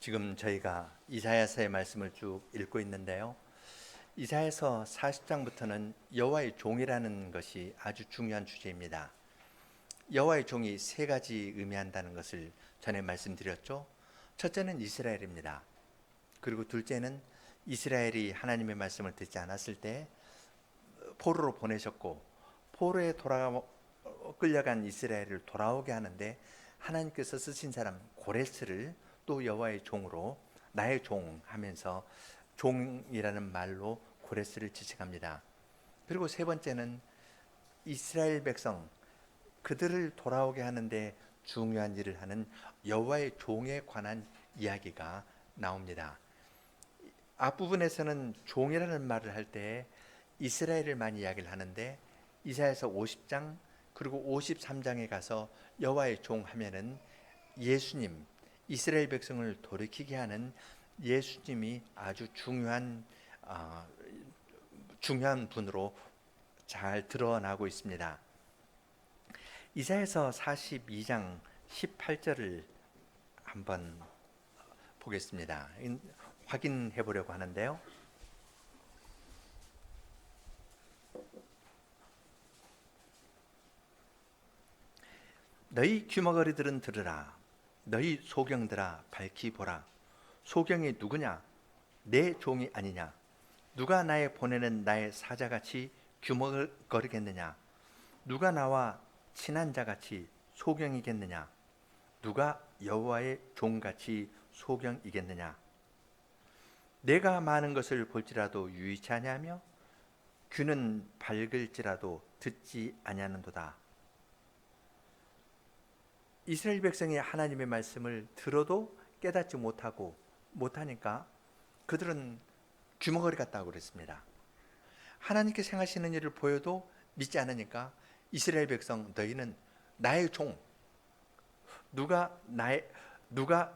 지금 저희가 이사야서의 말씀을 쭉 읽고 있는데요. 이사야서 40장부터는 여호와의 종이라는 것이 아주 중요한 주제입니다. 여호와의 종이 세 가지 의미한다는 것을 전에 말씀드렸죠. 첫째는 이스라엘입니다. 그리고 둘째는 이스라엘이 하나님의 말씀을 듣지 않았을 때 포로로 보내셨고, 포로에 끌려간 이스라엘을 돌아오게 하는데 하나님께서 쓰신 사람 고레스를 또 여호와의 종으로 나의 종 하면서 종이라는 말로 고레스를 지칭합니다. 그리고 세 번째는 이스라엘 백성, 그들을 돌아오게 하는데 중요한 일을 하는 여호와의 종에 관한 이야기가 나옵니다. 앞부분에서는 종이라는 말을 할 때 이스라엘을 많이 이야기를 하는데, 이사야서 50장 그리고 53장에 가서 여호와의 종 하면은 예수님, 이스라엘 백성을 돌이키게 하는 예수님이 아주 중요한 분으로 잘 드러나고 있습니다. 이사야서 42장 18절을 한번 보겠습니다. 확인해 보려고 하는데요. 너희 귀머거리들은 들으라. 너희 소경들아 밝히 보라. 소경이 누구냐? 내 종이 아니냐? 누가 나의 보내는 나의 사자같이 귀머거리겠느냐? 누가 나와 친한 자같이 소경이겠느냐? 누가 여호와의 종같이 소경이겠느냐? 내가 많은 것을 볼지라도 유의치 아니하며 귀는 밝을지라도 듣지 아니하는도다. 이스라엘 백성이 하나님의 말씀을 들어도 깨닫지 못하니까 그들은 귀머거리 같다고 그랬습니다. 하나님께 행하시는 일을 보여도 믿지 않으니까 이스라엘 백성, 너희는 나의 종, 누가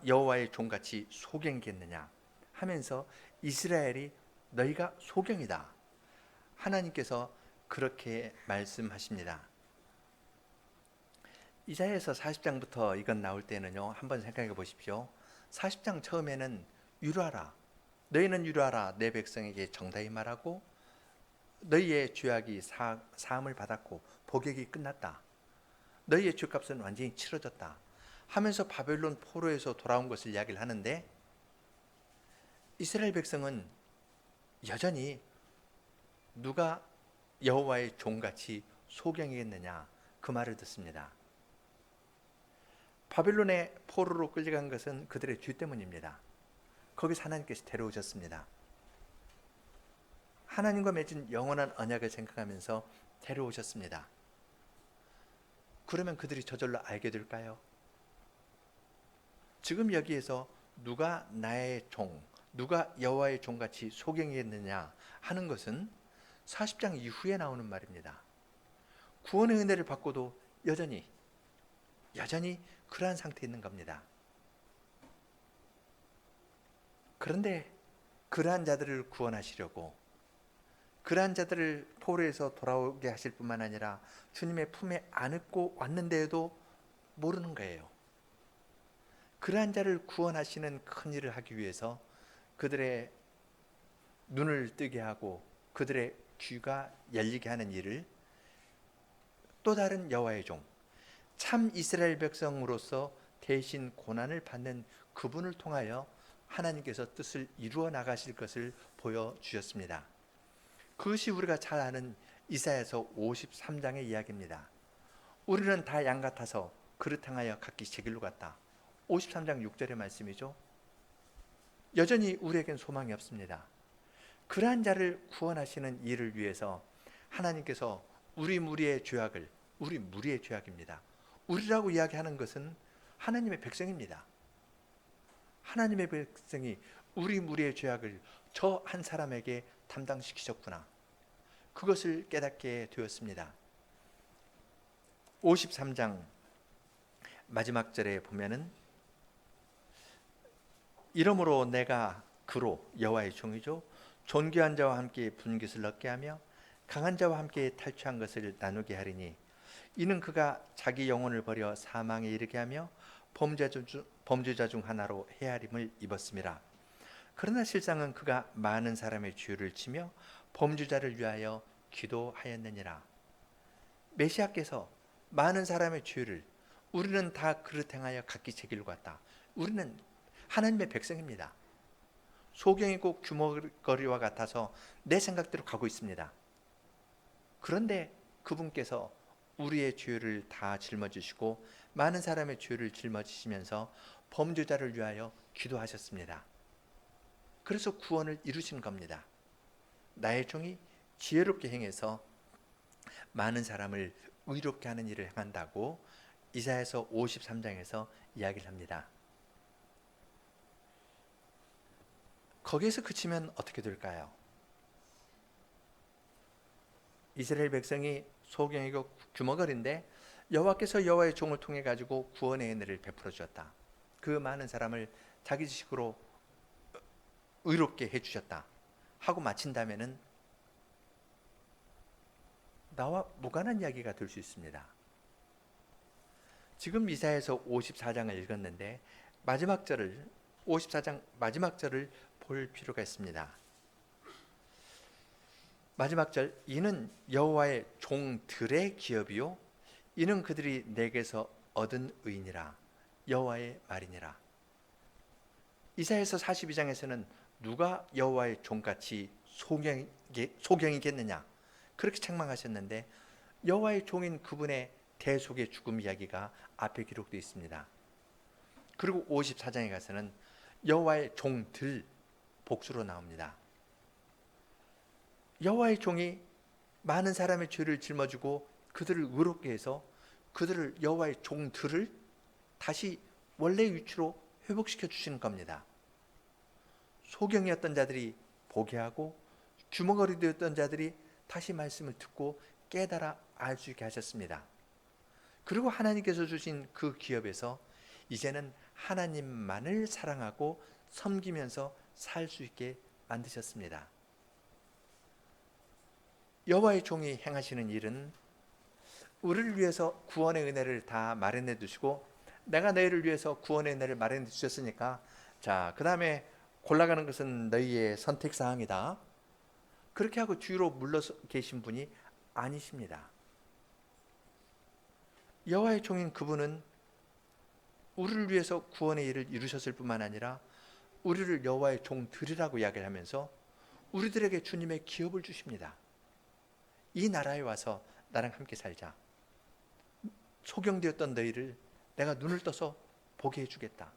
여호와의 종같이 소경이겠느냐 하면서 이스라엘이 너희가 소경이다. 하나님께서 그렇게 말씀하십니다. 이사야서 40장부터 이건 나올 때는요, 한번 생각해 보십시오. 40장 처음에는 유로하라, 너희는 유로하라, 내 백성에게 정다히 말하고 너희의 죄악이 사함을 받았고 복역이 끝났다, 너희의 죄값은 완전히 치러졌다 하면서 바벨론 포로에서 돌아온 것을 이야기를 하는데, 이스라엘 백성은 여전히 누가 여호와의 종같이 소경이겠느냐 그 말을 듣습니다. 바벨론의 포로로 끌려간 것은 그들의 죄 때문입니다. 거기서 하나님께서 데려오셨습니다. 하나님과 맺은 영원한 언약을 생각하면서 데려오셨습니다. 그러면 그들이 저절로 알게 될까요? 지금 여기에서 누가 나의 종, 누가 여호와의 종같이 소경이겠느냐 하는 것은 40장 이후에 나오는 말입니다. 구원의 은혜를 받고도 여전히 그러한 상태에 있는 겁니다. 그런데 그러한 자들을 구원하시려고, 그러한 자들을 포로에서 돌아오게 하실 뿐만 아니라 주님의 품에 안고 왔는데도 모르는 거예요. 그러한 자를 구원하시는 큰 일을 하기 위해서 그들의 눈을 뜨게 하고 그들의 귀가 열리게 하는 일을 또 다른 여호와의 종, 참 이스라엘 백성으로서 대신 고난을 받는 그분을 통하여 하나님께서 뜻을 이루어 나가실 것을 보여주셨습니다. 그것이 우리가 잘 아는 이사야서 53장의 이야기입니다. 우리는 다 양 같아서 그릇 향하여 각기 제 길로 갔다. 53장 6절의 말씀이죠. 여전히 우리에겐 소망이 없습니다. 그러한 자를 구원하시는 일을 위해서 하나님께서 우리 무리의 죄악입니다. 우리라고 이야기하는 것은 하나님의 백성입니다. 하나님의 백성이 우리 무리의 죄악을 저 한 사람에게 담당시키셨구나, 그것을 깨닫게 되었습니다. 53장 마지막 절에 보면은, 이러므로 내가 그로 여호와의 종이죠, 존귀한 자와 함께 분깃을 얻게 하며 강한 자와 함께 탈취한 것을 나누게 하리니, 이는 그가 자기 영혼을 버려 사망에 이르게 하며 범죄자 중 하나로 헤아림을 입었습니다. 그러나 실상은 그가 많은 사람의 죄를 치며 범죄자를 위하여 기도하였느니라. 메시아께서 많은 사람의 죄를, 우리는 다 그릇 행하여 각기 제 길로 갔다. 우리는 하나님의 백성입니다. 소경이고 규모거리와 같아서 내 생각대로 가고 있습니다. 그런데 그분께서 우리의 죄를 다 짊어지시고 많은 사람의 죄를 짊어지시면서 범죄자를 위하여 기도하셨습니다. 그래서 구원을 이루신 겁니다. 나의 종이 지혜롭게 행해서 많은 사람을 의롭게 하는 일을 행한다고 이사야서 53장에서 이야기를 합니다. 거기에서 그치면 어떻게 될까요? 이스라엘 백성이 소경이고 규모거리인데 여호와께서 여호와의 종을 통해 가지고 구원의 은혜를 베풀어 주었다. 그 많은 사람을 자기 지식으로 의롭게 해주셨다 하고 마친다면은 나와 무관한 이야기가 될 수 있습니다. 지금 이사야서 54장을 읽었는데 마지막 절을 54장 마지막 절을 볼 필요가 있습니다. 마지막 절, 이는 여호와의 종들의 기업이요 이는 그들이 내게서 얻은 의니라. 여호와의 말이니라. 이사야서 42장에서는 누가 여호와의 종같이 소경이겠느냐 그렇게 책망하셨는데 여호와의 종인 그분의 대속의 죽음 이야기가 앞에 기록되어 있습니다. 그리고 54장에 가서는 여호와의 종들 복수로 나옵니다. 여호와의 종이 많은 사람의 죄를 짊어지고 그들을 의롭게 해서 그들을 여호와의 종들을 다시 원래 위치로 회복시켜 주시는 겁니다. 소경이었던 자들이 보게 하고 주먹거리 되었던 자들이 다시 말씀을 듣고 깨달아 알 수 있게 하셨습니다. 그리고 하나님께서 주신 그 기업에서 이제는 하나님만을 사랑하고 섬기면서 살 수 있게 만드셨습니다. 여호와의 종이 행하시는 일은 우리를 위해서 구원의 은혜를 다 마련해 두시고 내가 너희를 위해서 구원의 은혜를 마련해 주셨으니까 자, 그 다음에 골라가는 것은 너희의 선택사항이다. 그렇게 하고 뒤로 물러서 계신 분이 아니십니다. 여호와의 종인 그분은 우리를 위해서 구원의 일을 이루셨을 뿐만 아니라 우리를 여호와의 종들이라고 이야기를 하면서 우리들에게 주님의 기업을 주십니다. 이 나라에 와서 나랑 함께 살자. 소경되었던 너희를 내가 눈을 떠서 보게 해주겠다.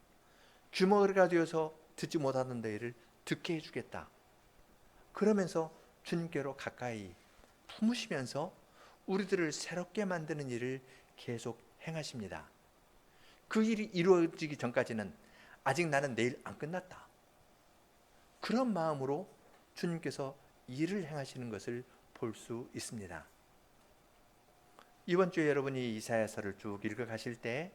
귀머거리가 되어서 듣지 못하던 너희를 듣게 해주겠다. 그러면서 주님께로 가까이 품으시면서 우리들을 새롭게 만드는 일을 계속 행하십니다. 그 일이 이루어지기 전까지는 아직 나는 내일 안 끝났다. 그런 마음으로 주님께서 일을 행하시는 것을 볼 수 있습니다. 이번 주에 여러분이 이사야서를 쭉 읽어가실 때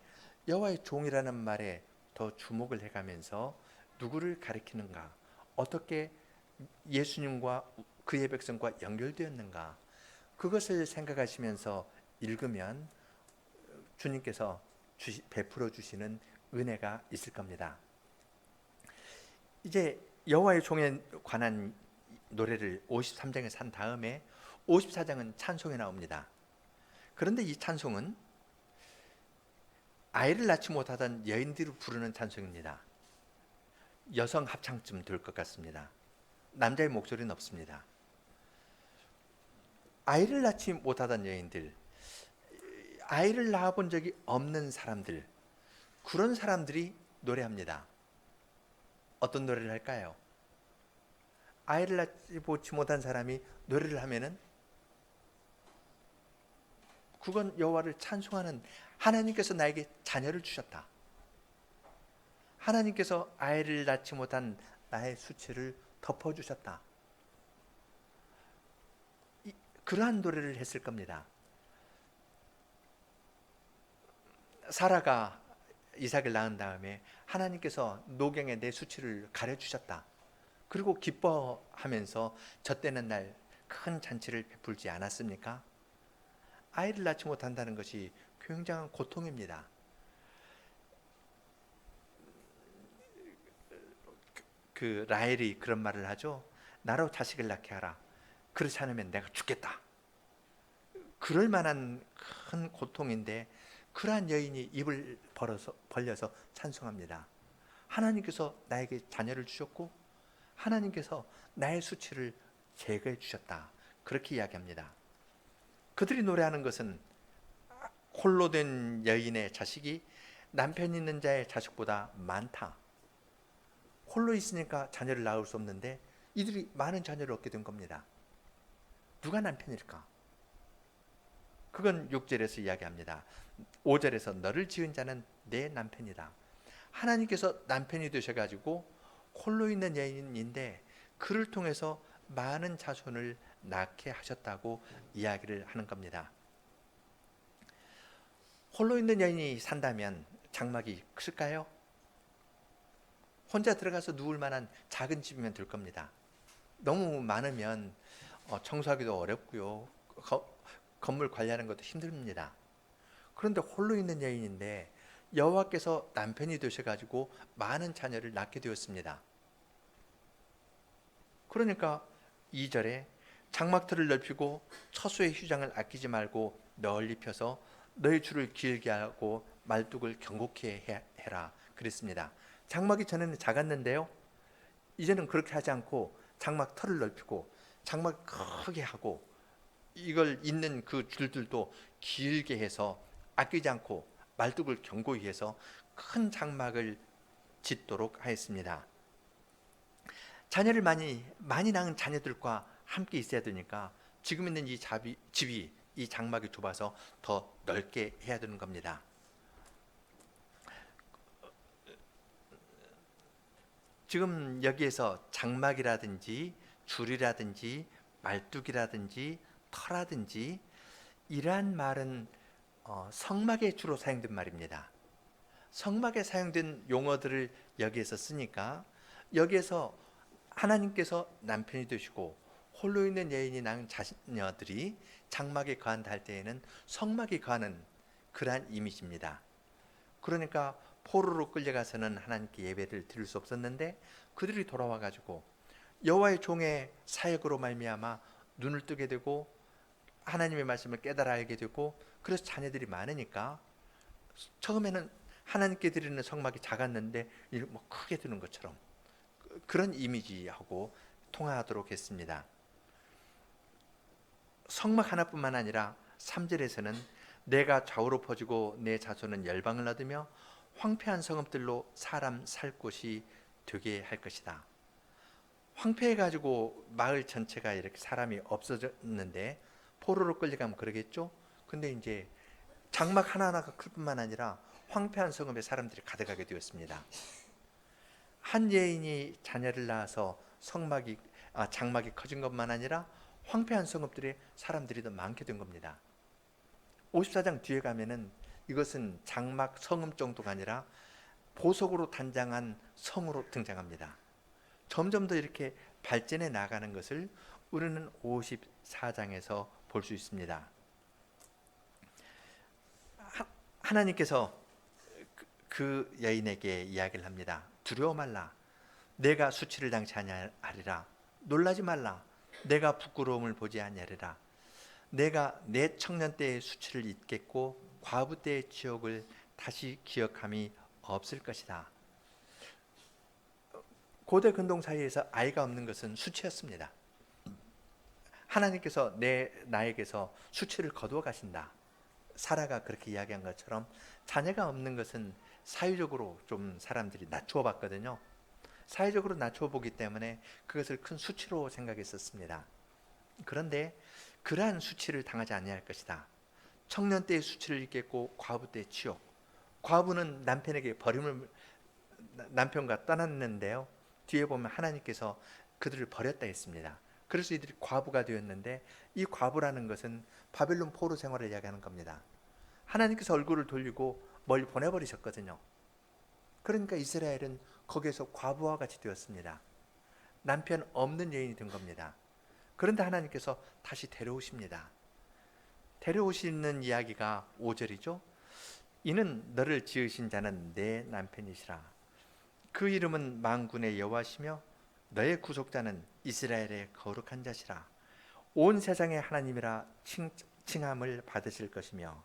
여호와의 종이라는 말에 더 주목을 해가면서 누구를 가리키는가, 어떻게 예수님과 그의 백성과 연결되었는가, 그것을 생각하시면서 읽으면 주님께서 베풀어 주시는 은혜가 있을 겁니다. 이제 여호와의 종에 관한 노래를 53장에서 한 다음에 54장은 찬송에 나옵니다. 그런데 이 찬송은 아이를 낳지 못하던 여인들이 부르는 찬송입니다. 여성 합창쯤 될 것 같습니다. 남자의 목소리는 없습니다. 아이를 낳지 못하던 여인들, 아이를 낳아본 적이 없는 사람들, 그런 사람들이 노래합니다. 어떤 노래를 할까요? 아이를 낳지 못한 사람이 노래를 하면은 그건 여호와를 찬송하는, 하나님께서 나에게 자녀를 주셨다. 하나님께서 아이를 낳지 못한 나의 수치를 덮어주셨다. 그러한 노래를 했을 겁니다. 사라가 이삭을 낳은 다음에 하나님께서 노경에 내 수치를 가려주셨다. 그리고 기뻐하면서 젖되는 날 큰 잔치를 베풀지 않았습니까? 아이를 낳지 못한다는 것이 굉장한 고통입니다. 그 라헬이 그런 말을 하죠. 나로 자식을 낳게 하라. 그렇지 않으면 내가 죽겠다. 그럴 만한 큰 고통인데 그러한 여인이 입을 벌려서 찬송합니다. 하나님께서 나에게 자녀를 주셨고 하나님께서 나의 수치를 제거해 주셨다. 그렇게 이야기합니다. 그들이 노래하는 것은 홀로 된 여인의 자식이 남편 있는 자의 자식보다 많다. 홀로 있으니까 자녀를 낳을 수 없는데 이들이 많은 자녀를 얻게 된 겁니다. 누가 남편일까? 그건 6절에서 이야기합니다. 5절에서 너를 지은 자는 내 남편이다. 하나님께서 남편이 되셔가지고 홀로 있는 여인인데 그를 통해서 많은 자손을 낳게 하셨다고 이야기를 하는 겁니다. 홀로 있는 여인이 산다면 장막이 클까요? 혼자 들어가서 누울 만한 작은 집이면 될 겁니다. 너무 많으면 청소하기도 어렵고요. 건물 관리하는 것도 힘듭니다. 그런데 홀로 있는 여인인데 여호와께서 남편이 되셔가지고 많은 자녀를 낳게 되었습니다. 그러니까 2절에 장막틀을 넓히고 처소의 휴장을 아끼지 말고 널리 펴서 너희 줄을 길게 하고 말뚝을 견고케 해라 그랬습니다. 장막이 전에는 작았는데요, 이제는 그렇게 하지 않고 장막 털을 넓히고 장막 크게 하고 이걸 잇는 그 줄들도 길게 해서 아끼지 않고 말뚝을 견고히 해서 큰 장막을 짓도록 하였습니다. 자녀를 많이 낳은 자녀들과 함께 있어야 되니까 지금 있는 이 집이 이 장막이 좁아서 더 넓게 해야 되는 겁니다. 지금 여기에서 장막이라든지 줄이라든지 말뚝이라든지 터라든지 이러한 말은 성막에 주로 사용된 말입니다. 성막에 사용된 용어들을 여기에서 쓰니까 여기에서 하나님께서 남편이 되시고 홀로 있는 여인이 낳은 자녀들이 장막에 거한다 할 때에는 성막에 거하는 그러한 이미지입니다. 그러니까 포로로 끌려가서는 하나님께 예배를 드릴 수 없었는데 그들이 돌아와 가지고 여호와의 종의 사역으로 말미암아 눈을 뜨게 되고 하나님의 말씀을 깨달아 알게 되고 그래서 자녀들이 많으니까 처음에는 하나님께 드리는 성막이 작았는데 뭐 크게 드는 것처럼 그런 이미지하고 통하도록 했습니다. 성막 하나뿐만 아니라 3절에서는 내가 좌우로 퍼지고 내 자손은 열방을 얻으며 황폐한 성읍들로 사람 살 곳이 되게 할 것이다. 황폐해가지고 마을 전체가 이렇게 사람이 없어졌는데 포로로 끌려가면 그러겠죠. 근데 이제 장막 하나하나가 클 뿐만 아니라 황폐한 성읍에 사람들이 가득하게 되었습니다. 한 여인이 자녀를 낳아서 장막이 커진 것만 아니라 황폐한 성읍들에 사람들이 더 많게 된 겁니다. 54장 뒤에 가면은 이것은 장막 성읍 정도가 아니라 보석으로 단장한 성으로 등장합니다. 점점 더 이렇게 발전해 나가는 것을 우리는 54장에서 볼 수 있습니다. 하나님께서 그 여인에게 이야기를 합니다. 두려워 말라. 내가 수치를 당치 아니하리라. 놀라지 말라. 내가 부끄러움을 보지 아니하리라. 내가 내 청년 때의 수치를 잊겠고 과부 때의 치욕을 다시 기억함이 없을 것이다. 고대 근동 사이에서 아이가 없는 것은 수치였습니다. 하나님께서 나에게서 수치를 거두어 가신다. 사라가 그렇게 이야기한 것처럼 자녀가 없는 것은 사회적으로 좀 사람들이 낮추어 봤거든요. 사회적으로 낮추어 보기 때문에 그것을 큰 수치로 생각했었습니다. 그런데 그러한 수치를 당하지 아니할 것이다. 청년 때의 수치를 잊겠고 과부 때의 치욕. 과부는 남편과 떠났는데요, 뒤에 보면 하나님께서 그들을 버렸다 했습니다. 그래서 이들이 과부가 되었는데 이 과부라는 것은 바벨론 포로 생활을 이야기하는 겁니다. 하나님께서 얼굴을 돌리고 멀리 보내버리셨거든요. 그러니까 이스라엘은 거기에서 과부와 같이 되었습니다. 남편 없는 여인이 된 겁니다. 그런데 하나님께서 다시 데려오십니다. 데려오시는 이야기가 5절이죠. 이는 너를 지으신 자는 내 남편이시라. 그 이름은 만군의 여호와시며 너의 구속자는 이스라엘의 거룩한 자시라. 온 세상의 하나님이라 칭함을 받으실 것이며,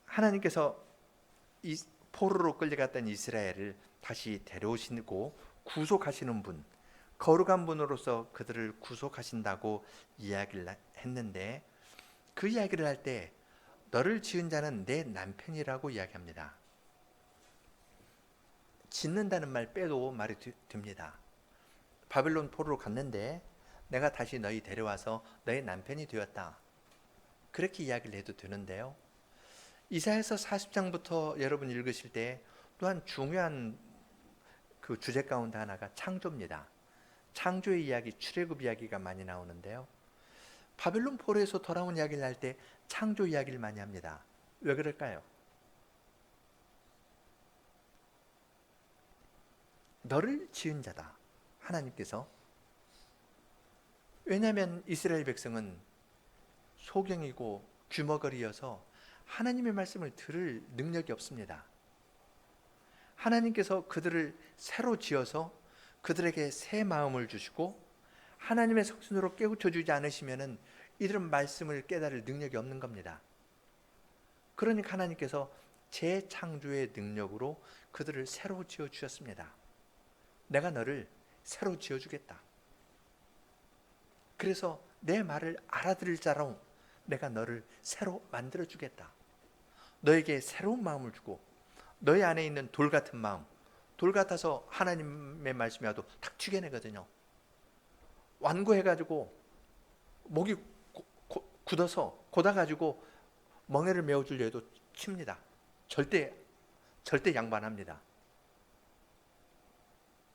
하나님께서 이 포로로 끌려갔던 이스라엘을 다시 데려오시고 구속하시는 분, 거룩한 분으로서 그들을 구속하신다고 이야기를 했는데, 그 이야기를 할 때 너를 지은 자는 내 남편이라고 이야기합니다. 짓는다는 말 빼도 말이 됩니다. 바벨론 포로로 갔는데 내가 다시 너희 데려와서 너의 남편이 되었다, 그렇게 이야기를 해도 되는데요. 이사야서 40장부터 여러분 읽으실 때 또한 중요한 그 주제 가운데 하나가 창조입니다. 창조의 이야기, 출애굽 이야기가 많이 나오는데요. 바벨론 포로에서 돌아온 이야기를 할 때 창조 이야기를 많이 합니다. 왜 그럴까요? 너를 지은 자다, 하나님께서. 왜냐하면 이스라엘 백성은 소경이고 귀머거리여서 하나님의 말씀을 들을 능력이 없습니다. 하나님께서 그들을 새로 지어서 그들에게 새 마음을 주시고 하나님의 성신으로 깨우쳐 주지 않으시면은 이들은 말씀을 깨달을 능력이 없는 겁니다. 그러니까 하나님께서 재창조의 능력으로 그들을 새로 지어 주셨습니다. 내가 너를 새로 지어 주겠다. 그래서 내 말을 알아들을 자로 내가 너를 새로 만들어 주겠다. 너에게 새로운 마음을 주고 너희 안에 있는 돌 같은 마음, 돌 같아서 하나님의 말씀이 와도 탁 튀겨내거든요. 완고해가지고 목이 굳어서 고다가지고 멍에를 메어주려 해도 칩니다. 절대 양반합니다.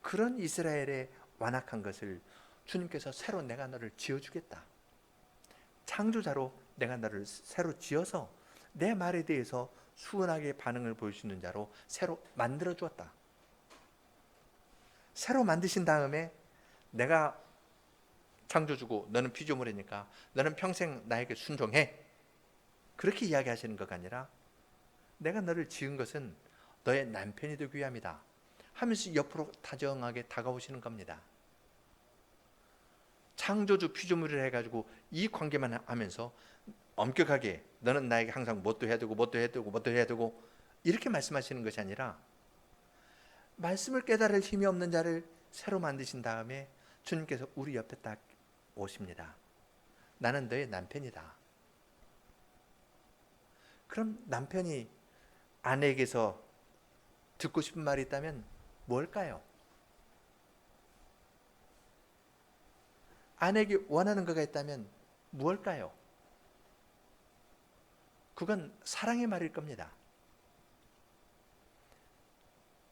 그런 이스라엘의 완악한 것을 주님께서 새로 내가 너를 지어주겠다, 창조자로 내가 너를 새로 지어서 내 말에 대해서 수원하게 반응을 보여주는 자로 새로 만들어 주었다. 새로 만드신 다음에 내가 창조주고 너는 피조물이니까 너는 평생 나에게 순종해, 그렇게 이야기하시는 것가 아니라 내가 너를 지은 것은 너의 남편이 되기 위함이다 하면서 옆으로 다정하게 다가오시는 겁니다. 창조주 피조물을 해가지고 이 관계만 하면서 엄격하게 너는 나에게 항상 뭣도 해야 되고 뭣도 해야 되고 뭣도 해야 되고 이렇게 말씀하시는 것이 아니라 말씀을 깨달을 힘이 없는 자를 새로 만드신 다음에 주님께서 우리 옆에 딱 오십니다. 나는 너의 남편이다. 그럼 남편이 아내에게서 듣고 싶은 말이 있다면 뭘까요? 아내에게 원하는 것가 있다면 무엇일까요? 그건 사랑의 말일 겁니다.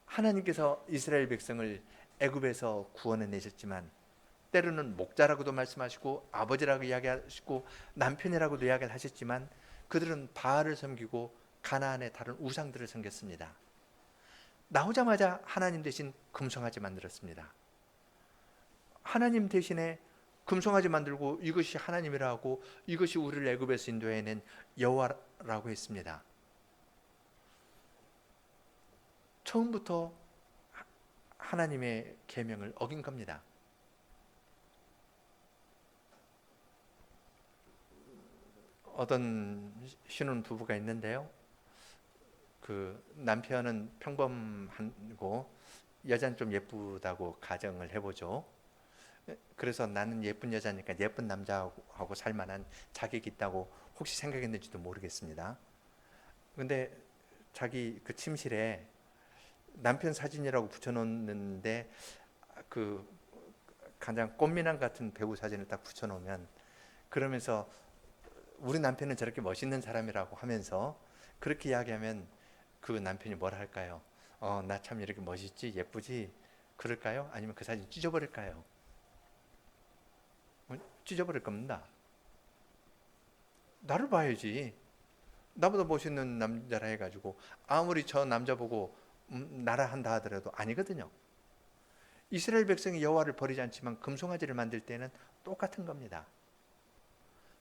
하나님께서 이스라엘 백성을 애굽에서 구원해 내셨지만 때로는 목자라고도 말씀하시고 아버지라고 이야기하시고 남편이라고도 이야기를 하셨지만 그들은 바알을 섬기고 가나안의 다른 우상들을 섬겼습니다. 나오자마자 하나님 대신 금송아지 만들었습니다. 하나님 대신에 금송아지 만들고 이것이 하나님이라고, 이것이 우리를 애굽에서 인도해낸 여호와라고 했습니다. 처음부터 하나님의 계명을 어긴 겁니다. 어떤 신혼 부부가 있는데요. 그 남편은 평범하고 여자는 좀 예쁘다고 가정을 해보죠. 그래서 나는 예쁜 여자니까 예쁜 남자하고 살만한 자격이 있다고 혹시 생각했는지도 모르겠습니다. 근데 자기 그 침실에 남편 사진이라고 붙여놓는데 그 가장 꽃미남 같은 배우 사진을 딱 붙여놓으면, 그러면서 우리 남편은 저렇게 멋있는 사람이라고 하면서 그렇게 이야기하면 그 남편이 뭐라 할까요? 나 참 이렇게 멋있지, 예쁘지, 그럴까요? 아니면 그 사진 찢어버릴까요? 찢어버릴 겁니다. 나를 봐야지. 나보다 멋있는 남자라 해가지고 아무리 저 남자 보고 나라 한다 하더라도 아니거든요. 이스라엘 백성이 여호와를 버리지 않지만 금송아지를 만들 때는 똑같은 겁니다.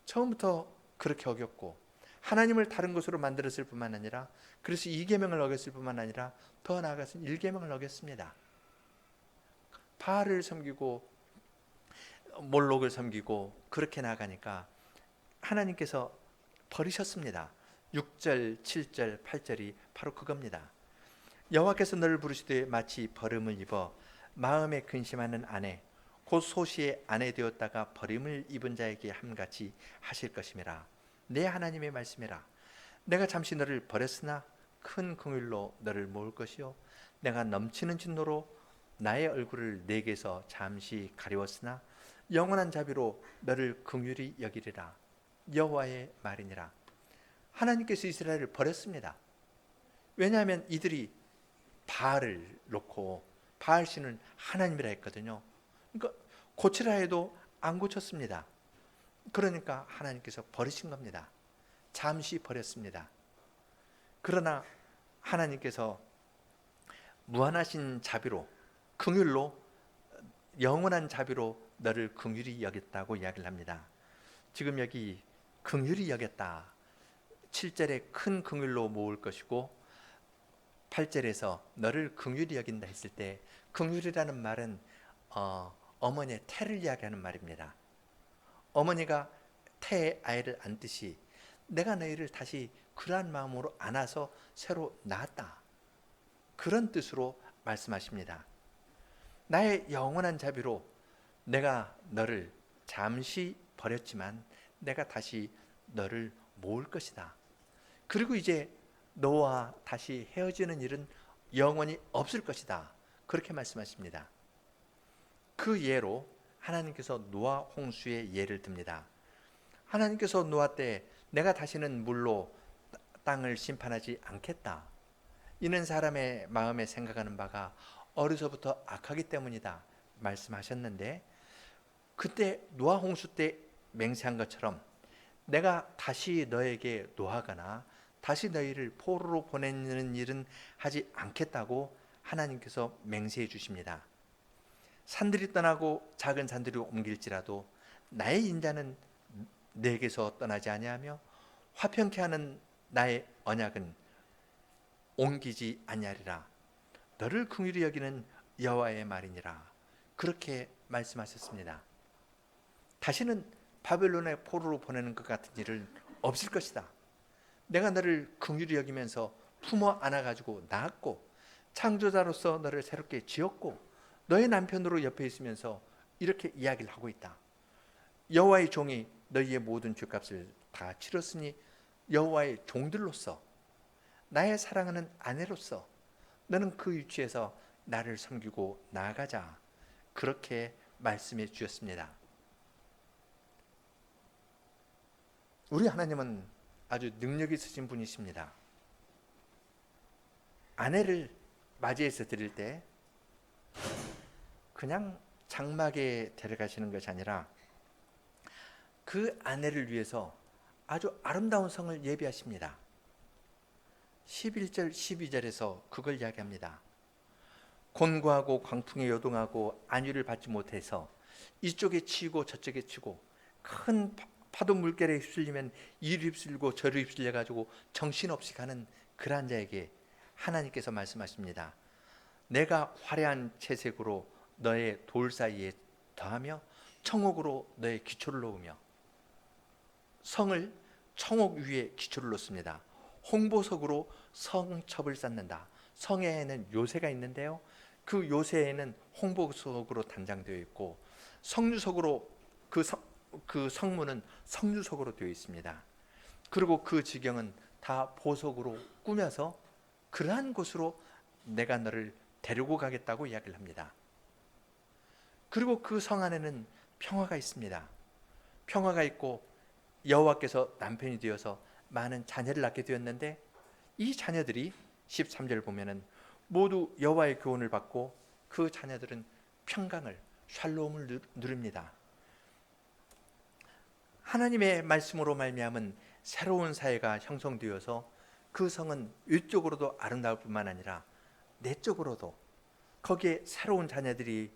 처음부터 그렇게 어겼고 하나님을 다른 것으로 만들었을 뿐만 아니라, 그래서 2계명을 어겼을 뿐만 아니라 더 나아가서는 1계명을 어겼습니다. 바알을 섬기고 몰록을 섬기고 그렇게 나아가니까 하나님께서 버리셨습니다. 6절, 7절, 8절이 바로 그겁니다. 여호와께서 너를 부르시되 마치 버림을 입어 마음에 근심하는 아내 곧 소시의 아내 되었다가 버림을 입은 자에게 함같이 하실 것임이라. 내 하나님의 말씀이라. 내가 잠시 너를 버렸으나 큰 긍휼로 너를 모을 것이요 내가 넘치는 진노로 나의 얼굴을 내게서 잠시 가리웠으나 영원한 자비로 너를 긍휼히 여기리라. 여호와의 말이니라. 하나님께서 이스라엘을 버렸습니다. 왜냐하면 이들이 바알을 놓고 바알신은 하나님이라 했거든요. 그러니까 고치라 해도 안 고쳤습니다. 그러니까 하나님께서 버리신 겁니다. 잠시 버렸습니다. 그러나 하나님께서 무한하신 자비로, 긍휼로, 영원한 자비로 너를 긍휼히 여겼다고 이야기를 합니다. 지금 여기 긍휼히 여겼다, 7절에 큰 긍휼로 모을 것이고 8절에서 너를 긍휼히 여긴다 했을 때, 긍휼이라는 말은 어머니의 태를 이야기하는 말입니다. 어머니가 태에 아이를 안듯이 내가 너희를 다시 그러한 마음으로 안아서 새로 낳았다, 그런 뜻으로 말씀하십니다. 나의 영원한 자비로 내가 너를 잠시 버렸지만 내가 다시 너를 모을 것이다. 그리고 이제 너와 다시 헤어지는 일은 영원히 없을 것이다, 그렇게 말씀하십니다. 그 예로 하나님께서 노아 홍수의 예를 듭니다. 하나님께서 노아 때 내가 다시는 물로 땅을 심판하지 않겠다, 이는 사람의 마음에 생각하는 바가 어려서부터 악하기 때문이다 말씀하셨는데, 그때 노아 홍수 때 맹세한 것처럼 내가 다시 너에게 노하거나 다시 너희를 포로로 보내는 일은 하지 않겠다고 하나님께서 맹세해 주십니다. 산들이 떠나고 작은 산들이 옮길지라도 나의 인자는 내게서 떠나지 아니하며 화평케 하는 나의 언약은 옮기지 아니하리라. 너를 긍휼히 여기는 여호와의 말이니라. 그렇게 말씀하셨습니다. 다시는 바벨론의 포로로 보내는 것 같은 일은 없을 것이다. 내가 너를 긍휼히 여기면서 품어 안아가지고 낳았고 창조자로서 너를 새롭게 지었고 너의 남편으로 옆에 있으면서 이렇게 이야기를 하고 있다. 여호와의 종이 너희의 모든 죄값을 다 치렀으니 여호와의 종들로서, 나의 사랑하는 아내로서 너는 그 위치에서 나를 섬기고 나아가자, 그렇게 말씀해 주셨습니다. 우리 하나님은 아주 능력 있으신 분이십니다. 아내를 맞이해서 드릴 때 그냥 장막에 데려가시는 것이 아니라 그 아내를 위해서 아주 아름다운 성을 예비하십니다. 11절 12절에서 그걸 이야기합니다. 곤고하고 광풍에 요동하고 안위를 받지 못해서 이쪽에 치고 저쪽에 치고 큰 파도 물결에 휩쓸리면 이리 휩쓸리고 저리 휩쓸려 가지고 정신없이 가는 그러한 자에게 하나님께서 말씀하십니다. 내가 화려한 채색으로 너의 돌 사이에 더하며 청옥으로 너의 기초를 놓으며, 성을 청옥 위에 기초를 놓습니다. 홍보석으로 성첩을 쌓는다. 성에는 요새가 있는데요, 그 요새에는 홍보석으로 단장되어 있고 성유석으로 그 성문은 성유석으로 되어 있습니다. 그리고 그 지경은 다 보석으로 꾸며서 그러한 곳으로 내가 너를 데리고 가겠다고 이야기를 합니다. 그리고 그 성 안에는 평화가 있습니다. 평화가 있고 여호와께서 남편이 되어서 많은 자녀를 낳게 되었는데, 이 자녀들이 13절 보면은 모두 여호와의 교훈을 받고 그 자녀들은 평강을, 샬롬을 누립니다. 하나님의 말씀으로 말미암은 새로운 사회가 형성되어서 그 성은 외적으로도 아름다울 뿐만 아니라 내적으로도 거기에 새로운 자녀들이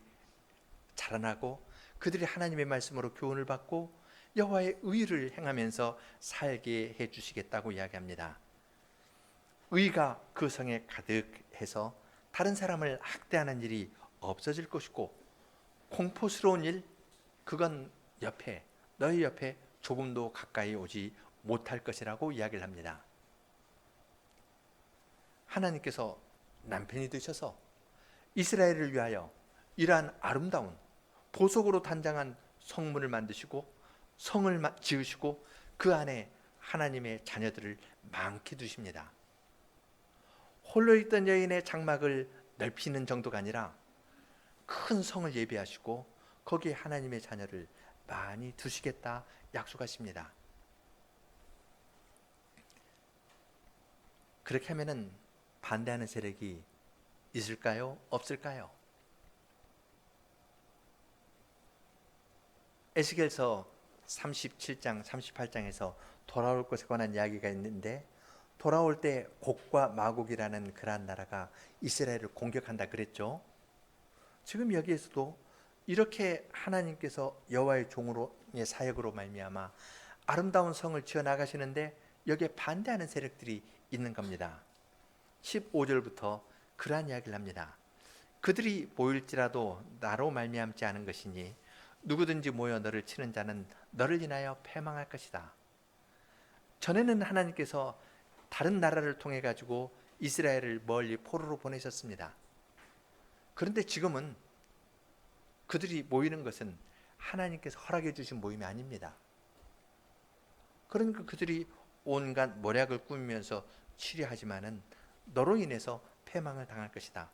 자라나고 그들이 하나님의 말씀으로 교훈을 받고 여호와의 의를 행하면서 살게 해 주시겠다고 이야기합니다. 의가 그 성에 가득해서 다른 사람을 학대하는 일이 없어질 것이고, 공포스러운 일, 그건 너희 옆에 조금도 가까이 오지 못할 것이라고 이야기를 합니다. 하나님께서 남편이 되셔서 이스라엘을 위하여 이러한 아름다운 보석으로 단장한 성문을 만드시고 성을 지으시고 그 안에 하나님의 자녀들을 많게 두십니다. 홀로 있던 여인의 장막을 넓히는 정도가 아니라 큰 성을 예비하시고 거기에 하나님의 자녀를 많이 두시겠다 약속하십니다. 그렇게 하면은 반대하는 세력이 있을까요? 없을까요? 에스겔서 37장, 38장에서 돌아올 것에 관한 이야기가 있는데, 돌아올 때 곡과 마곡이라는 그러한 나라가 이스라엘을 공격한다 그랬죠. 지금 여기에서도 이렇게 하나님께서 여호와의 종으로의 사역으로 말미암아 아름다운 성을 지어 나가시는데 여기에 반대하는 세력들이 있는 겁니다. 15절부터 그러한 이야기를 합니다. 그들이 모일지라도 나로 말미암지 않은 것이니 누구든지 모여 너를 치는 자는 너를 인하여 패망할 것이다. 전에는 하나님께서 다른 나라를 통해 가지고 이스라엘을 멀리 포로로 보내셨습니다. 그런데 지금은 그들이 모이는 것은 하나님께서 허락해 주신 모임이 아닙니다. 그러니까 그들이 온갖 모략을 꾸미면서 치료하지만은 너로 인해서 패망을 당할 것이다.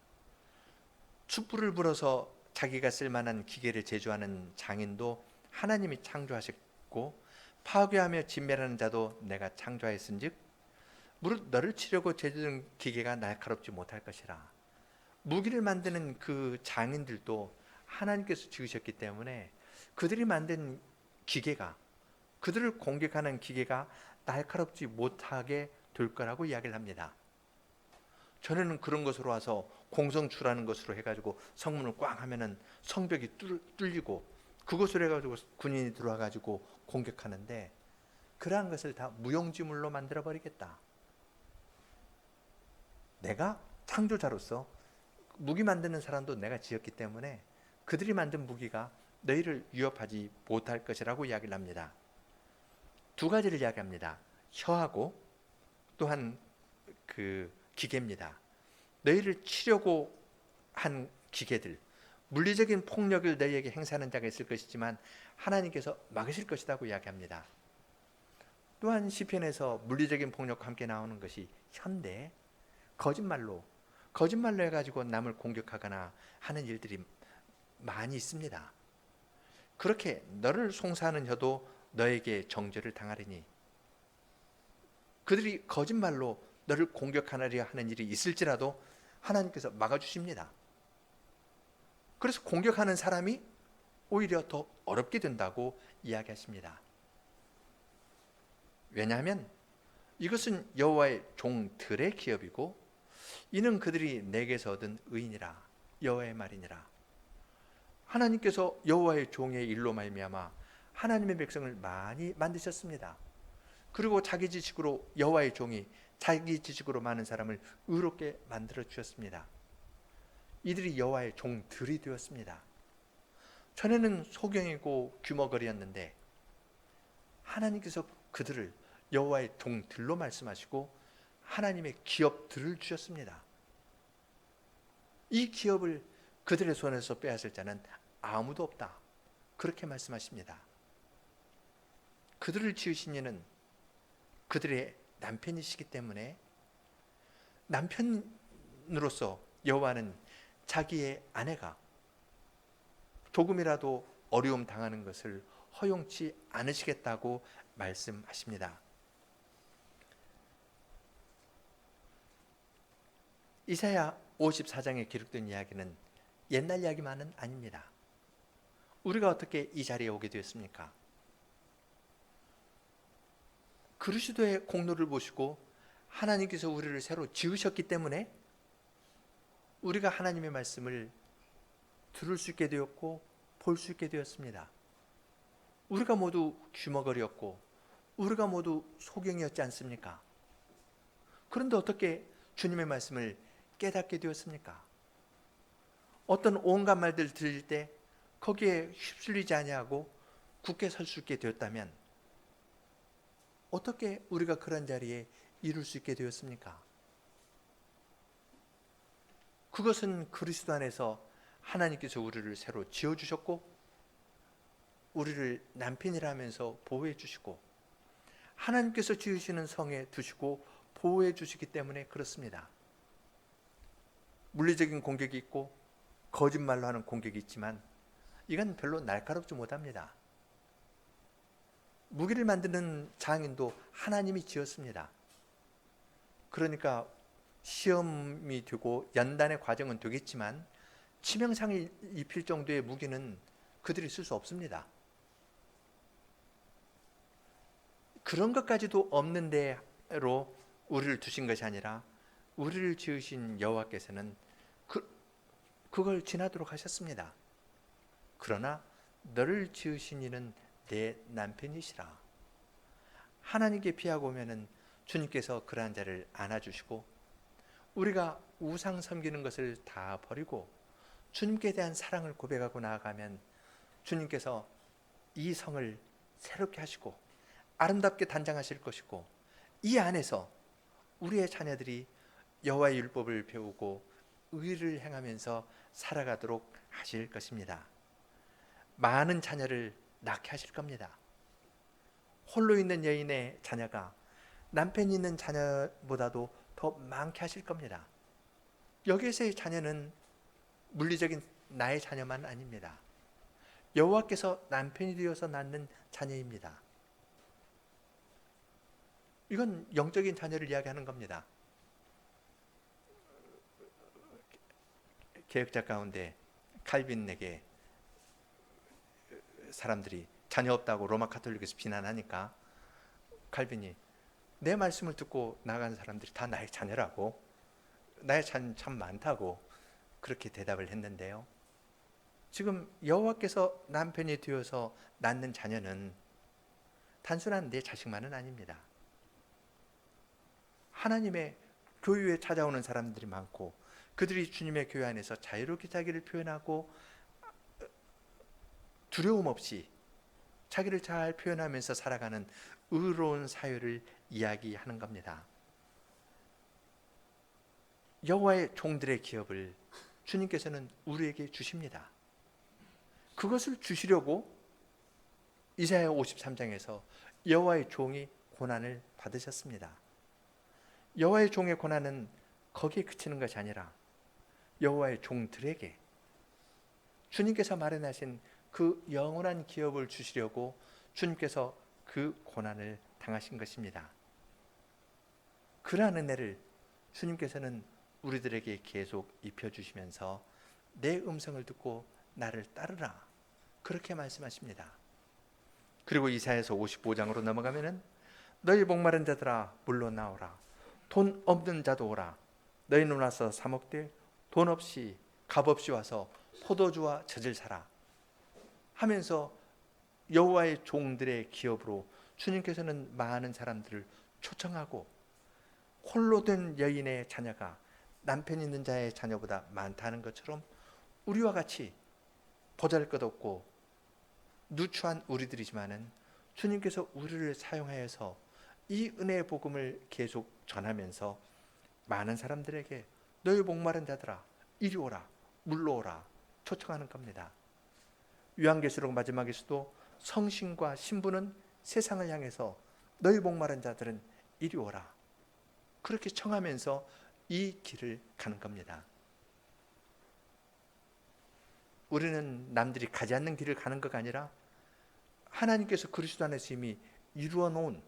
촛불을 불어서 자기가 쓸만한 기계를 제조하는 장인도 하나님이 창조하셨고, 파괴하며 진멸하는 자도 내가 창조하였은즉 무릇 너를 치려고 제조된 기계가 날카롭지 못할 것이라. 무기를 만드는 그 장인들도 하나님께서 지으셨기 때문에 그들이 만든 기계가, 그들을 공격하는 기계가 날카롭지 못하게 될 거라고 이야기를 합니다. 전에는 그런 것으로 와서 공성주라는 것으로 해가지고 성문을 꽝 하면은 성벽이 뚫리고 그것으로 해가지고 군인이 들어와가지고 공격하는데, 그러한 것을 다 무용지물로 만들어 버리겠다. 내가 창조자로서 무기 만드는 사람도 내가 지었기 때문에 그들이 만든 무기가 너희를 위협하지 못할 것이라고 이야기를 합니다. 두 가지를 이야기합니다. 혀하고 또한 그 기계입니다. 너희를 치려고 한 기계들, 물리적인 폭력을 너희에게 행사하는 자가 있을 것이지만 하나님께서 막으실 것이라고 이야기합니다. 또한 시편에서 물리적인 폭력과 함께 나오는 것이 혀인데, 거짓말로 해가지고 남을 공격하거나 하는 일들이 많이 있습니다. 그렇게 너를 송사하는 혀도 너에게 정죄를 당하리니, 그들이 거짓말로 너를 공격하려 하는 일이 있을지라도 하나님께서 막아주십니다. 그래서 공격하는 사람이 오히려 더 어렵게 된다고 이야기하십니다. 왜냐하면 이것은 여호와의 종들의 기업이고 이는 그들이 내게서 얻은 의인이라, 여호와의 말이니라. 하나님께서 여호와의 종의 일로 말미암아 하나님의 백성을 많이 만드셨습니다. 그리고 자기 지식으로 여호와의 종이 자기 지식으로 많은 사람을 의롭게 만들어 주셨습니다. 이들이 여호와의 종들이 되었습니다. 전에는 소경이고 규머거리였는데 하나님께서 그들을 여호와의 종들로 말씀하시고 하나님의 기업들을 주셨습니다. 이 기업을 그들의 손에서 빼앗을 자는 아무도 없다, 그렇게 말씀하십니다. 그들을 지으신 이는 그들의 남편이시기 때문에 남편으로서 여호와는 자기의 아내가 조금이라도 어려움 당하는 것을 허용치 않으시겠다고 말씀하십니다. 이사야 54장에 기록된 이야기는 옛날 이야기만은 아닙니다. 우리가 어떻게 이 자리에 오게 되었습니까? 그리스도의 공로를 보시고 하나님께서 우리를 새로 지으셨기 때문에 우리가 하나님의 말씀을 들을 수 있게 되었고 볼 수 있게 되었습니다. 우리가 모두 귀머거리였고 우리가 모두 소경이었지 않습니까? 그런데 어떻게 주님의 말씀을 깨닫게 되었습니까? 어떤 온갖 말들 들을 때 거기에 휩쓸리지 아니하고 굳게 설 수 있게 되었다면 어떻게 우리가 그런 자리에 이룰 수 있게 되었습니까? 그것은 그리스도 안에서 하나님께서 우리를 새로 지어주셨고 우리를 남편이라 하면서 보호해 주시고 하나님께서 지으시는 성에 두시고 보호해 주시기 때문에 그렇습니다. 물리적인 공격이 있고 거짓말로 하는 공격이 있지만 이건 별로 날카롭지 못합니다. 무기를 만드는 장인도 하나님이 지었습니다. 그러니까 시험이 되고 연단의 과정은 되겠지만 치명상을 입힐 정도의 무기는 그들이 쓸 수 없습니다. 그런 것까지도 없는 대로 우리를 두신 것이 아니라 우리를 지으신 여호와께서는 그걸 지나도록 하셨습니다. 그러나 너를 지으신 이는 내 남편이시라. 하나님께 피하고 오면은 주님께서 그러한 자를 안아주시고 우리가 우상 섬기는 것을 다 버리고 주님께 대한 사랑을 고백하고 나아가면 주님께서 이 성을 새롭게 하시고 아름답게 단장하실 것이고 이 안에서 우리의 자녀들이 여호와의 율법을 배우고 의를 행하면서 살아가도록 하실 것입니다. 많은 자녀를 낳게 하실 겁니다. 홀로 있는 여인의 자녀가 남편이 있는 자녀보다도 더 많게 하실 겁니다. 여기에서의 자녀는 물리적인 나의 자녀만 아닙니다. 여호와께서 남편이 되어서 낳는 자녀입니다. 이건 영적인 자녀를 이야기하는 겁니다. 개혁자 가운데 칼빈에게 사람들이 자녀 없다고 로마 카톨릭에서 비난하니까 칼빈이 내 말씀을 듣고 나간 사람들이 다 나의 자녀라고, 나의 자녀 참 많다고 그렇게 대답을 했는데요. 지금 여호와께서 남편이 되어서 낳는 자녀는 단순한 내 자식만은 아닙니다. 하나님의 교회에 찾아오는 사람들이 많고 그들이 주님의 교회 안에서 자유롭게 자기를 표현하고 두려움 없이 자기를 잘 표현하면서 살아가는 의로운 사회를 이야기하는 겁니다. 여호와의 종들의 기업을 주님께서는 우리에게 주십니다. 그것을 주시려고 이사야 53장에서 여호와의 종이 고난을 받으셨습니다. 여호와의 종의 고난은 거기에 그치는 것이 아니라 여호와의 종들에게 주님께서 마련하신 그 영원한 기업을 주시려고 주님께서 그 고난을 당하신 것입니다. 그러한 은혜를 주님께서는 우리들에게 계속 입혀주시면서 내 음성을 듣고 나를 따르라 그렇게 말씀하십니다. 그리고 이사야서 55장으로 넘어가면은 너희 목마른 자들아 물러 나오라, 돈 없는 자도 오라, 너희는 와서 사 먹되 돈 없이 값 없이 와서 포도주와 젖을 사라 하면서 여호와의 종들의 기업으로 주님께서는 많은 사람들을 초청하고 홀로 된 여인의 자녀가 남편 있는 자의 자녀보다 많다는 것처럼 우리와 같이 보잘것없고 누추한 우리들이지만은 주님께서 우리를 사용하여서 이 은혜의 복음을 계속 전하면서 많은 사람들에게 너희 목마른 자들아 이리 오라 물러오라 초청하는 겁니다. 요한계시록 마지막에서도 성신과 신부는 세상을 향해서 너희 목마른 자들은 이리 오라 그렇게 청하면서 이 길을 가는 겁니다. 우리는 남들이 가지 않는 길을 가는 것가 아니라 하나님께서 그리스도 안에서 이미 이루어 놓은,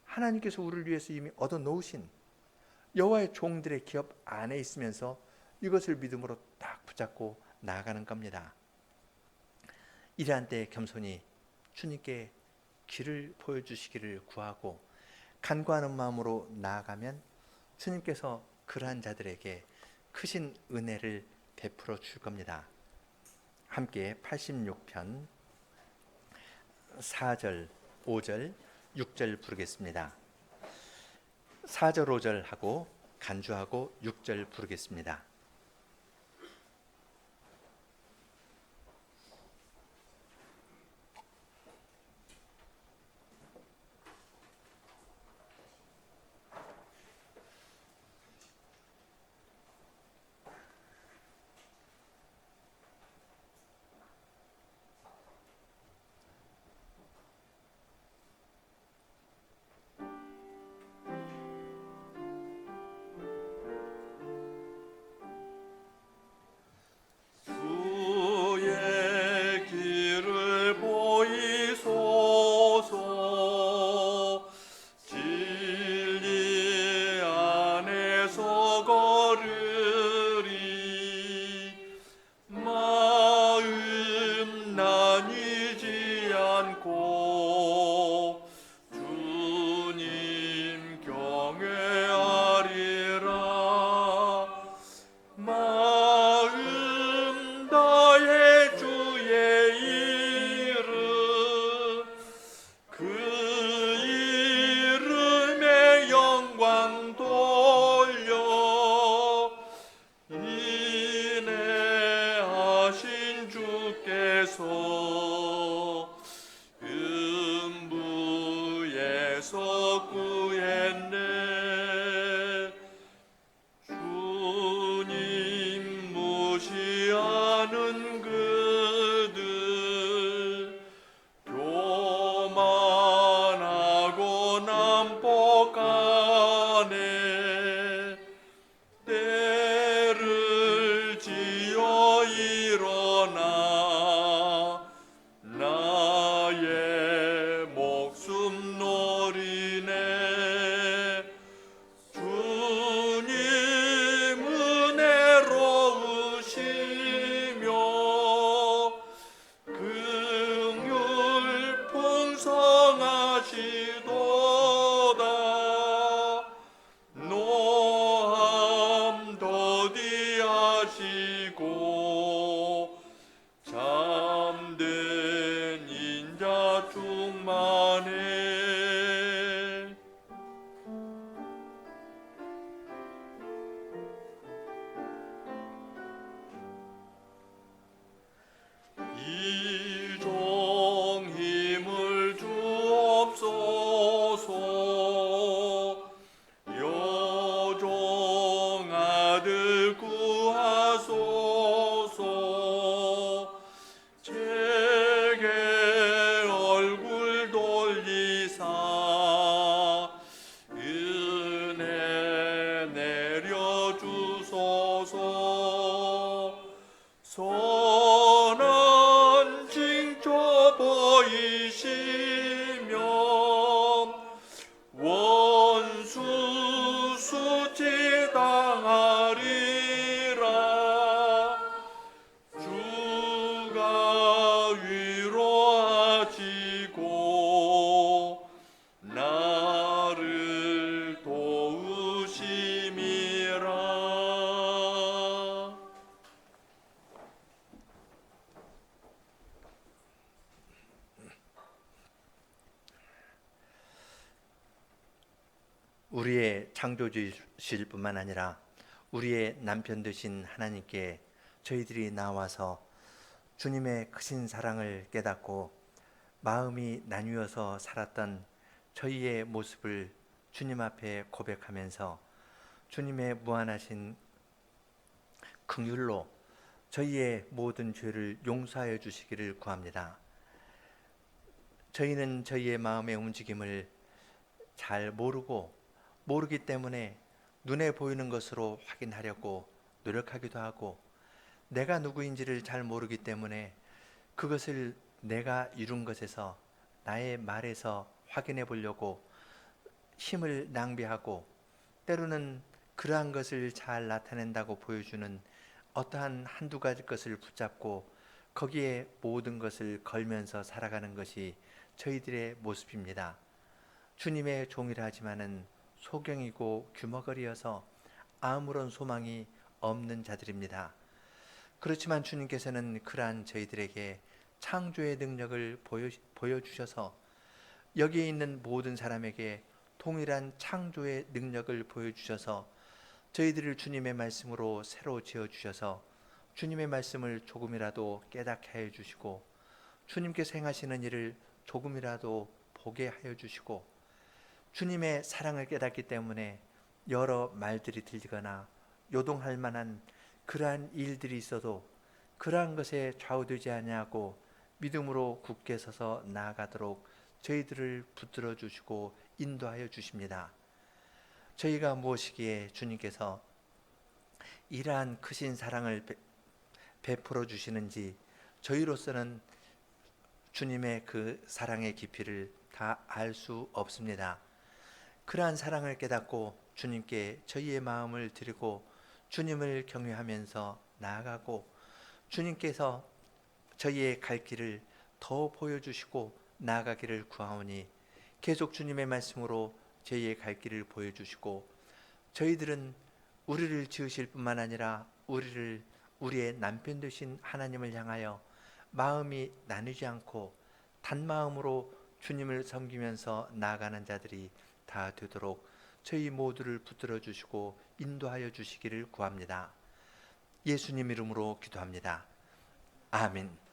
하나님께서 우리를 위해서 이미 얻어 놓으신 여호와의 종들의 기업 안에 있으면서 이것을 믿음으로 딱 붙잡고 나아가는 겁니다. 이러한 때에 겸손히 주님께 길을 보여주시기를 구하고 간구하는 마음으로 나아가면 주님께서 그러한 자들에게 크신 은혜를 베풀어 줄 겁니다. 함께 86편 4절, 5절, 6절 부르겠습니다. 4절, 5절 하고 간주하고 6절 부르겠습니다. 주의 길을 보이소서. 진리 안에서 걸으리. 마음 나뉘지 않고 주님 경외하리라. 마음 다해 주의 이름, 그 이름에 영광 돌려. 인내하신 주께서 음부에서 구했네. 주님 무시하는 그들 교만하고 난폭하네. 때를 지어 일어나 나의 목숨 노리네. 주님 은혜로우시며 긍휼 풍성하시도다. 노함 더디하시고 잠든 인자 충만해. 이종 힘을 주옵소서. 여종 아들 구하소서. 제게 얼굴 돌리사 은혜 내려주소서. 선한 징조 보이시며 원수 수치당하리라. 주가 위로하시고 나를 도우심이라. 우리의 창조주실 뿐만 아니라 우리의 남편 되신 하나님께 저희들이 나와서 주님의 크신 사랑을 깨닫고 마음이 나뉘어서 살았던 저희의 모습을 주님 앞에 고백하면서 주님의 무한하신 긍휼로 저희의 모든 죄를 용서하여 주시기를 구합니다. 저희는 저희의 마음의 움직임을 잘 모르기 때문에 눈에 보이는 것으로 확인하려고 노력하기도 하고, 내가 누구인지를 잘 모르기 때문에 그것을 내가 이룬 것에서, 나의 말에서 확인해 보려고 힘을 낭비하고, 때로는 그러한 것을 잘 나타낸다고 보여주는 어떠한 한두 가지 것을 붙잡고 거기에 모든 것을 걸면서 살아가는 것이 저희들의 모습입니다. 주님의 종이라 하지만은 소경이고 규머거리여서 아무런 소망이 없는 자들입니다. 그렇지만 주님께서는 그러한 저희들에게 창조의 능력을 보여주셔서 여기에 있는 모든 사람에게 동일한 창조의 능력을 보여주셔서 저희들을 주님의 말씀으로 새로 지어주셔서 주님의 말씀을 조금이라도 깨닫게 하여 주시고 주님께서 행하시는 일을 조금이라도 보게 하여 주시고 주님의 사랑을 깨닫기 때문에 여러 말들이 들리거나 요동할 만한 그러한 일들이 있어도 그러한 것에 좌우되지 아니하고 믿음으로 굳게 서서 나아가도록 저희들을 붙들어 주시고 인도하여 주십니다. 저희가 무엇이기에 주님께서 이러한 크신 사랑을 베풀어 주시는지 저희로서는 주님의 그 사랑의 깊이를 다 알 수 없습니다. 그러한 사랑을 깨닫고 주님께 저희의 마음을 드리고 주님을 경외하면서 나아가고 주님께서 저희의 갈 길을 더 보여주시고 나아가기를 구하오니 계속 주님의 말씀으로 저희의 갈 길을 보여주시고 저희들은 우리를 지으실 뿐만 아니라 우리의 남편 되신 하나님을 향하여 마음이 나누지 않고 단마음으로 주님을 섬기면서 나아가는 자들이 다 되도록 저희 모두를 붙들어 주시고 인도하여 주시기를 구합니다. 예수님 이름으로 기도합니다. 아멘.